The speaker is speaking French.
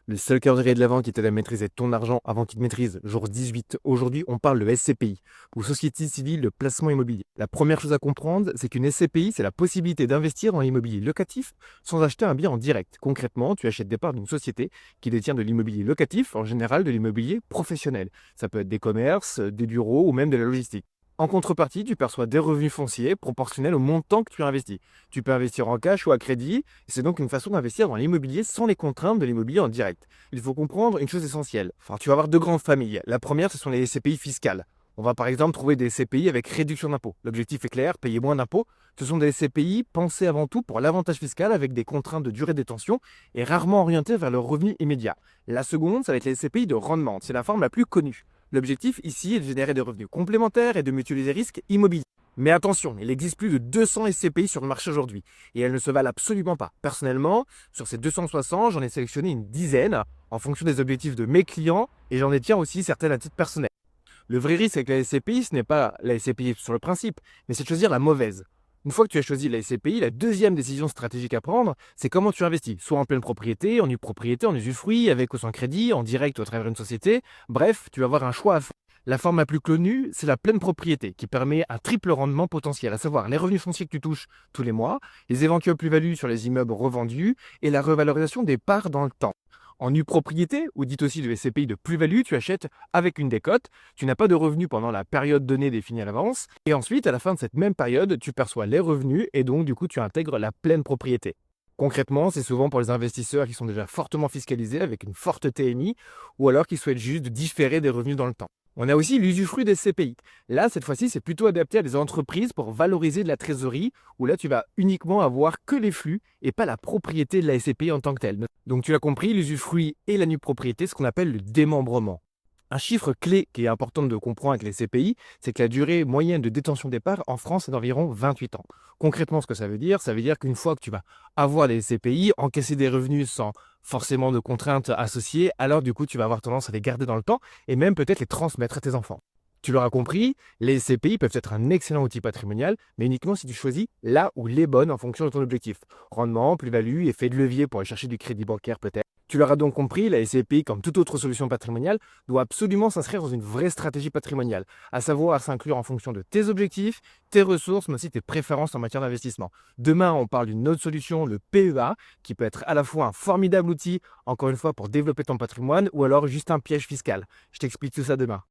Le seul calendrier de l'avant qui t'aide à maîtriser ton argent avant qu'il te maîtrise, jour 18. Aujourd'hui, on parle de SCPI, ou Société Civile de Placement Immobilier. La première chose à comprendre, c'est qu'une SCPI, c'est la possibilité d'investir dans l'immobilier locatif sans acheter un bien en direct. Concrètement, tu achètes des parts d'une société qui détient de l'immobilier locatif, en général de l'immobilier professionnel. Ça peut être des commerces, des bureaux ou même de la logistique. En contrepartie, tu perçois des revenus fonciers proportionnels au montant que tu as investi. Tu peux investir en cash ou à crédit, et c'est donc une façon d'investir dans l'immobilier sans les contraintes de l'immobilier en direct. Il faut comprendre une chose essentielle. Enfin, tu vas avoir deux grandes familles. La première, ce sont les SCPI fiscales. On va par exemple trouver des SCPI avec réduction d'impôts. L'objectif est clair, payer moins d'impôts. Ce sont des SCPI pensés avant tout pour l'avantage fiscal avec des contraintes de durée de détention et rarement orientés vers le revenu immédiat. La seconde, ça va être les SCPI de rendement. C'est la forme la plus connue. L'objectif ici est de générer des revenus complémentaires et de mutualiser risques immobiliers. Mais attention, il existe plus de 200 SCPI sur le marché aujourd'hui et elles ne se valent absolument pas. Personnellement, sur ces 260, j'en ai sélectionné une dizaine en fonction des objectifs de mes clients et j'en détiens aussi certaines à titre personnel. Le vrai risque avec la SCPI, ce n'est pas la SCPI sur le principe, mais c'est de choisir la mauvaise. Une fois que tu as choisi la SCPI, la deuxième décision stratégique à prendre, c'est comment tu investis. Soit en pleine propriété, en nue propriété, en usufruit, avec ou sans crédit, en direct ou à travers une société. Bref, tu vas avoir un choix à faire. La forme la plus connue, c'est la pleine propriété, qui permet un triple rendement potentiel, à savoir les revenus fonciers que tu touches tous les mois, les éventuelles plus-values sur les immeubles revendus et la revalorisation des parts dans le temps. En nue propriété, ou dit aussi de SCPI de plus-value, tu achètes avec une décote, tu n'as pas de revenus pendant la période donnée définie à l'avance, et ensuite, à la fin de cette même période, tu perçois les revenus, et donc du coup, tu intègres la pleine propriété. Concrètement, c'est souvent pour les investisseurs qui sont déjà fortement fiscalisés avec une forte TMI, ou alors qui souhaitent juste différer des revenus dans le temps. On a aussi l'usufruit des CPI. Là, cette fois-ci, c'est plutôt adapté à des entreprises pour valoriser de la trésorerie, où là, tu vas uniquement avoir que les flux et pas la propriété de la SCPI en tant que telle. Donc, tu l'as compris, l'usufruit et la nue propriété, ce qu'on appelle le démembrement. Un chiffre clé qui est important de comprendre avec les CPI, c'est que la durée moyenne de détention des parts en France est d'environ 28 ans. Concrètement, ce que ça veut dire qu'une fois que tu vas avoir les CPI, encaisser des revenus sans forcément de contraintes associées, alors du coup, tu vas avoir tendance à les garder dans le temps et même peut-être les transmettre à tes enfants. Tu l'auras compris, les CPI peuvent être un excellent outil patrimonial, mais uniquement si tu choisis là où les bonnes en fonction de ton objectif. Rendement, plus-value, effet de levier pour aller chercher du crédit bancaire peut-être. Tu l'auras donc compris, la SCPI, comme toute autre solution patrimoniale, doit absolument s'inscrire dans une vraie stratégie patrimoniale, à savoir s'inclure en fonction de tes objectifs, tes ressources, mais aussi tes préférences en matière d'investissement. Demain, on parle d'une autre solution, le PEA, qui peut être à la fois un formidable outil, encore une fois, pour développer ton patrimoine, ou alors juste un piège fiscal. Je t'explique tout ça demain.